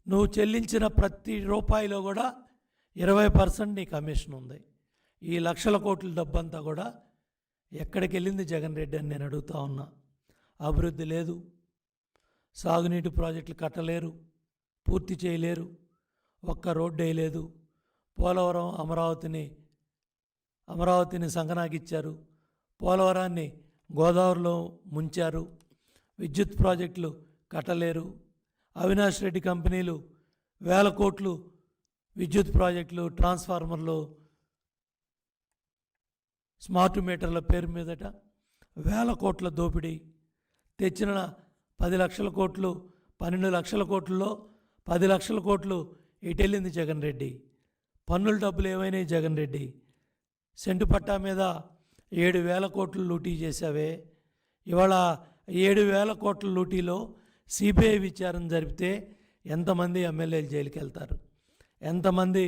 నువ్వు చెల్లించిన ప్రతి రూపాయిలో కూడా 20% నీ కమిషన్ ఉంది. ఈ లక్షల కోట్ల డబ్బంతా కూడా ఎక్కడికి వెళ్ళింది జగన్ రెడ్డి అని నేను అడుగుతా ఉన్నా. అభివృద్ధి లేదు, సాగునీటి ప్రాజెక్టులు కట్టలేరు, పూర్తి చేయలేరు, ఒక్క రోడ్డు వేయలేదు. పోలవరం అమరావతిని సంకనాకిచ్చారు, పోలవరాన్ని గోదావరిలో ముంచారు, విద్యుత్ ప్రాజెక్టులు కట్టలేరు. అవినాష్ రెడ్డి కంపెనీలు 1000 కోట్లు విద్యుత్ ప్రాజెక్టులు, ట్రాన్స్ఫార్మర్లు, స్మార్ట్ మీటర్ల పేరు మీదట 1000 కోట్ల దోపిడీ. తెచ్చిన 10 లక్షల కోట్లు, 12 లక్షల కోట్లలో 10 లక్షల కోట్లు ఎటెళ్ళింది జగన్ రెడ్డి? పన్నుల డబ్బులు ఏమైనాయి జగన్ రెడ్డి? సెంటు పట్టా మీద 7,000 కోట్లు లూటీ చేశావే. ఇవాళ 7,000 కోట్ల లూటీలో సిబిఐ విచారణ జరిపితే ఎంతమంది ఎమ్మెల్యేలు జైలుకి వెళ్తారు? ఎంతమంది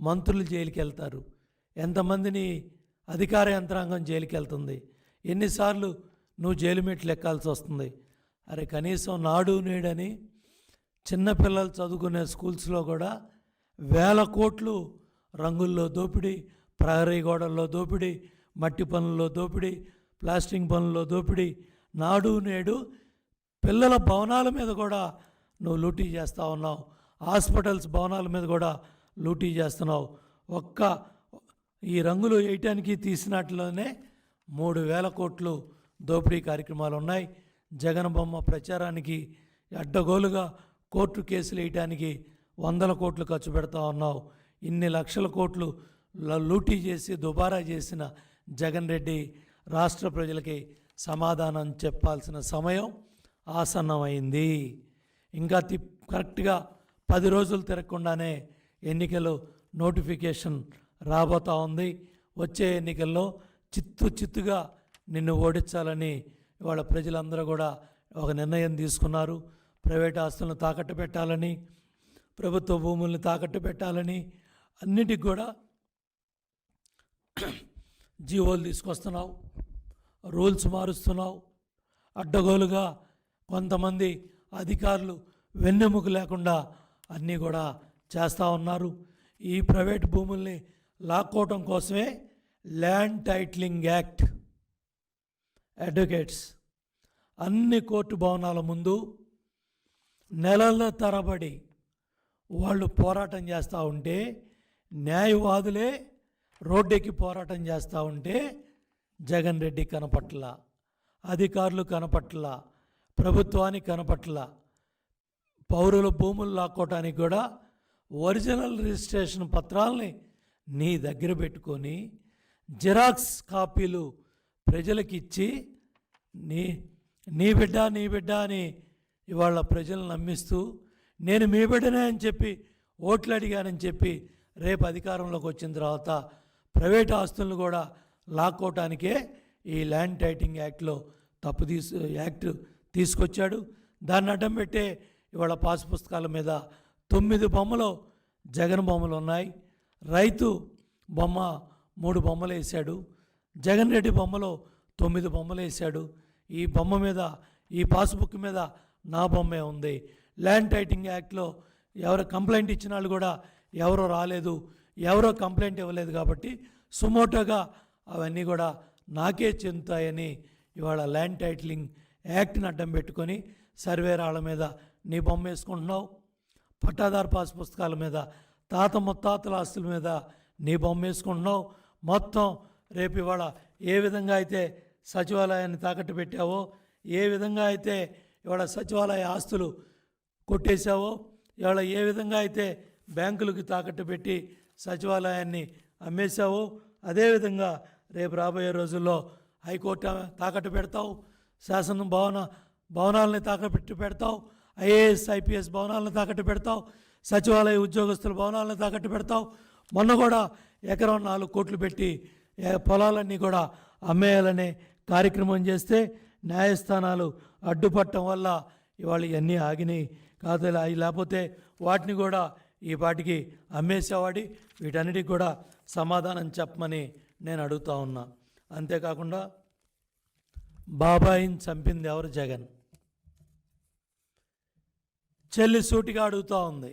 మంత్రులు జైలుకి వెళ్తారు? ఎంతమందిని అధికార యంత్రాంగం జైలుకి వెళ్తుంది? ఎన్నిసార్లు నువ్వు జైలు మెట్లు ఎక్కాల్సి వస్తుంది? అరే కనీసం నాడు నేడని చిన్నపిల్లలు చదువుకునే స్కూల్స్లో కూడా 1000 కోట్లు రంగుల్లో దోపిడీ, ప్రహరీ గోడల్లో దోపిడీ, మట్టి పనుల్లో దోపిడీ, ప్లాస్టింగ్ పనుల్లో దోపిడీ. నాడు నేడు పిల్లల భవనాల మీద కూడా నువ్వు లూటీ చేస్తూ ఉన్నావు. హాస్పిటల్స్ భవనాల మీద కూడా లూటీ చేస్తున్నావు. ఈ రంగులు వేయటానికి తీసినట్లోనే 3,000 కోట్లు దోపిడీ కార్యక్రమాలు ఉన్నాయి. జగన్ బొమ్మ ప్రచారానికి అడ్డగోలుగా కోర్టు కేసులు వేయటానికి 100 కోట్లు ఖర్చు పెడతా ఉన్నావు. ఇన్ని లక్షల కోట్లు లూటీ చేసి దుబారా చేసిన జగన్ రెడ్డి రాష్ట్ర ప్రజలకి సమాధానం చెప్పాల్సిన సమయం ఆసన్నమైంది. ఇంకా కరెక్ట్గా 10 రోజులు తిరగకుండానే ఎన్నికలు నోటిఫికేషన్ రాబోతూ ఉంది. వచ్చే ఎన్నికల్లో చిత్తుగా నిన్ను ఓడించాలని ఇవాళ ప్రజలందరూ కూడా ఒక నిర్ణయం తీసుకున్నారు. ప్రైవేట్ ఆస్తులను తాకట్టు పెట్టాలని, ప్రభుత్వ భూముల్ని తాకట్టు పెట్టాలని, అన్నిటికి కూడా జీవోలు తీసుకొస్తున్నావు, రూల్స్ మారుస్తున్నావు. అడ్డగోలుగా కొంతమంది అధికారులు వెన్నెముక లేకుండా అన్నీ కూడా చేస్తూ ఉన్నారు. ఈ ప్రైవేట్ భూముల్ని లాక్కోవటం కోసమే ల్యాండ్ టైటిలింగ్ యాక్ట్, అడ్వకేట్స్ అన్ని కోర్టు భవనాల ముందు నెలల తరబడి వాళ్ళు పోరాటం చేస్తూ ఉంటే, న్యాయవాదులే రోడ్డెక్కి పోరాటం చేస్తూ ఉంటే జగన్ రెడ్డి కనపట్ల, అధికారులు కనపట్ల, ప్రభుత్వానికి కనపట్ల. పౌరుల భూములు లాక్కోవటానికి కూడా ఒరిజినల్ రిజిస్ట్రేషన్ పత్రాలని నీ దగ్గర పెట్టుకొని జిరాక్స్ కాపీలు ప్రజలకు ఇచ్చి నీ బిడ్డ అని ఇవాళ ప్రజలను నమ్మిస్తూ, నేను మీ బిడ్డనే అని చెప్పి ఓట్లు అడిగానని చెప్పి రేపు అధికారంలోకి వచ్చిన తర్వాత ప్రైవేట్ ఆస్తులను కూడా లాక్కోవటానికే ఈ ల్యాండ్ టైటిలింగ్ యాక్ట్లో యాక్ట్ తీసుకొచ్చాడు. దాన్ని అడ్డం పెట్టే ఇవాళ పాస్ పుస్తకాల మీద 9 బొమ్మలు జగన్ బొమ్మలు ఉన్నాయి. రైతు బొమ్మ 3 బొమ్మలు వేశాడు. జగన్ రెడ్డి బొమ్మలో 9 బొమ్మలు వేశాడు. ఈ బొమ్మ మీద, ఈ పాస్బుక్ మీద నా బొమ్మే ఉంది. ల్యాండ్ టైటిలింగ్ యాక్ట్లో ఎవరు కంప్లైంట్ ఇచ్చిన వాళ్ళు కూడా ఎవరో రాలేదు, ఎవరో కంప్లైంట్ ఇవ్వలేదు కాబట్టి సుమోటోగా అవన్నీ కూడా నాకే చెందుతాయని ఇవాళ ల్యాండ్ టైటిలింగ్ యాక్ట్ని అడ్డం పెట్టుకొని సర్వేరాళ్ళ మీద నీ బొమ్మ వేసుకుంటున్నావు. పట్టాదారు పాస్ పుస్తకాల మీద, తాత ముత్తాతల ఆస్తుల మీద నీ బొమ్మ వేసుకుంటున్నావు. మొత్తం రేపు ఇవాళ ఏ విధంగా అయితే సచివాలయాన్ని తాకట్టు పెట్టావో, ఏ విధంగా అయితే ఇవాళ సచివాలయ ఆస్తులు కొట్టేశావో, ఇవాళ ఏ విధంగా అయితే బ్యాంకులకు తాకట్టు పెట్టి సచివాలయాన్ని అమ్మేశావో, అదేవిధంగా రేపు రాబోయే రోజుల్లో హైకోర్టు తాకట్టు పెడతావు, శాసన భవనాలని తాకట్టు పెడతావు, ఐఏఎస్ ఐపీఎస్ భవనాలను తాకట్టు పెడతావు, సచివాలయ ఉద్యోగస్తుల భవనాలను తాకట్టు పెడతావు. మొన్న కూడా ఎకరం 4 కోట్లు పెట్టి పొలాలన్నీ కూడా అమ్మేయాలనే కార్యక్రమం చేస్తే న్యాయస్థానాలు అడ్డుపట్టడం వల్ల ఇవాళ ఇవన్నీ ఆగినాయి. కాదు, లేకపోతే వాటిని కూడా ఈ పాటికి అమ్మేసేవాడి. వీటన్నిటికి కూడా సమాధానం చెప్పమని నేను అడుగుతా ఉన్నా. అంతేకాకుండా బాబాయిని చంపింది ఎవరు? జగన్. చెల్లి సూటిగా అడుగుతూ ఉంది.